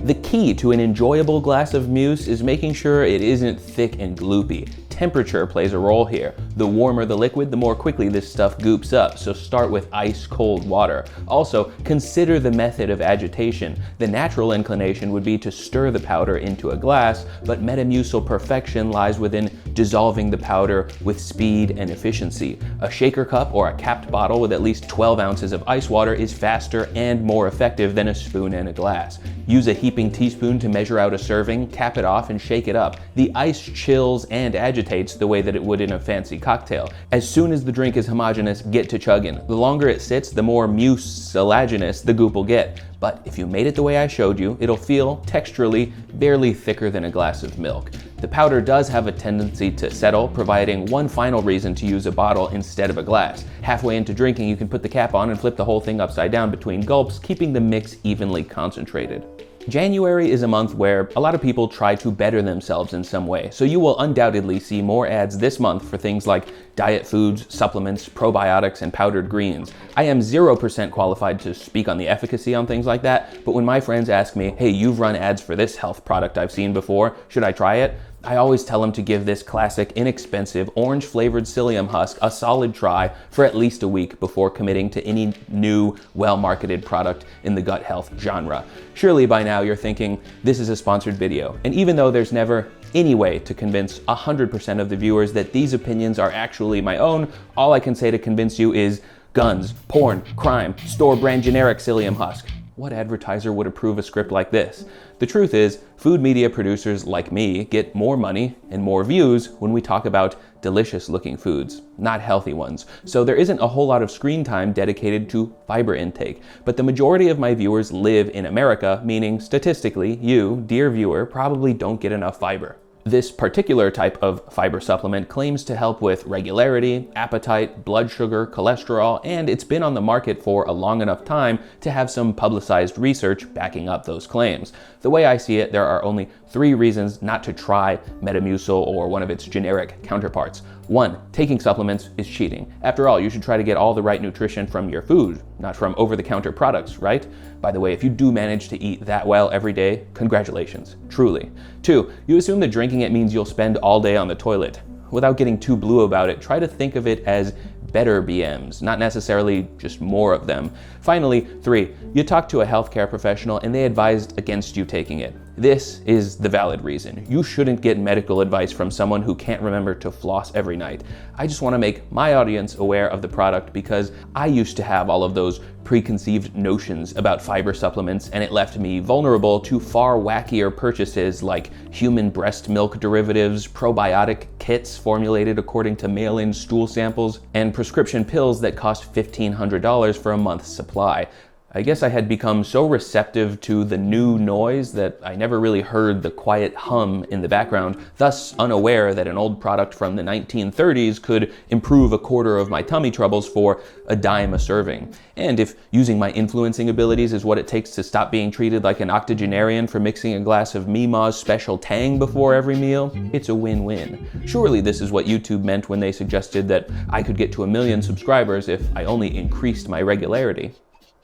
The key to an enjoyable glass of mousse is making sure it isn't thick and gloopy. Temperature plays a role here. The warmer the liquid, the more quickly this stuff goops up, so start with ice cold water. Also, consider the method of agitation. The natural inclination would be to stir the powder into a glass, but Metamucil perfection lies within dissolving the powder with speed and efficiency. A shaker cup or a capped bottle with at least 12 ounces of ice water is faster and more effective than a spoon and a glass. Use a heaping teaspoon to measure out a serving, cap it off, and shake it up. The ice chills and agitates the way that it would in a fancy cocktail. As soon as the drink is homogeneous, get to chugging. The longer it sits, the more mucilaginous the goop will get. But if you made it the way I showed you, it'll feel, texturally, barely thicker than a glass of milk. The powder does have a tendency to settle, providing one final reason to use a bottle instead of a glass. Halfway into drinking, you can put the cap on and flip the whole thing upside down between gulps, keeping the mix evenly concentrated. January is a month where a lot of people try to better themselves in some way, so you will undoubtedly see more ads this month for things like diet foods, supplements, probiotics, and powdered greens. I am 0% qualified to speak on the efficacy on things like that, but when my friends ask me, hey, you've run ads for this health product I've seen before, should I try it? I always tell them to give this classic, inexpensive, orange-flavored psyllium husk a solid try for at least a week before committing to any new, well-marketed product in the gut health genre. Surely by now you're thinking, this is a sponsored video. And even though there's never any way to convince 100% of the viewers that these opinions are actually my own, all I can say to convince you is guns, porn, crime, store-brand generic psyllium husk. What advertiser would approve a script like this? The truth is, food media producers like me get more money and more views when we talk about delicious looking foods, not healthy ones. So there isn't a whole lot of screen time dedicated to fiber intake. But the majority of my viewers live in America, meaning statistically, you, dear viewer, probably don't get enough fiber. This particular type of fiber supplement claims to help with regularity, appetite, blood sugar, cholesterol, and it's been on the market for a long enough time to have some publicized research backing up those claims. The way I see it, there are only 3 reasons not to try Metamucil or one of its generic counterparts. 1, taking supplements is cheating. After all, you should try to get all the right nutrition from your food, not from over-the-counter products, right? By the way, if you do manage to eat that well every day, congratulations, truly. 2, you assume that drinking it means you'll spend all day on the toilet. Without getting too blue about it, try to think of it as better BMs, not necessarily just more of them. Finally, 3, you talk to a healthcare professional and they advised against you taking it. This is the valid reason. You shouldn't get medical advice from someone who can't remember to floss every night. I just want to make my audience aware of the product because I used to have all of those preconceived notions about fiber supplements, and it left me vulnerable to far wackier purchases like human breast milk derivatives, probiotic kits formulated according to mail-in stool samples, and prescription pills that cost $1,500 for a month's supply. I guess I had become so receptive to the new noise that I never really heard the quiet hum in the background, thus unaware that an old product from the 1930s could improve a quarter of my tummy troubles for a dime a serving. And if using my influencing abilities is what it takes to stop being treated like an octogenarian for mixing a glass of Mima's special tang before every meal, it's a win-win. Surely this is what YouTube meant when they suggested that I could get to 1 million subscribers if I only increased my regularity.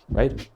Right?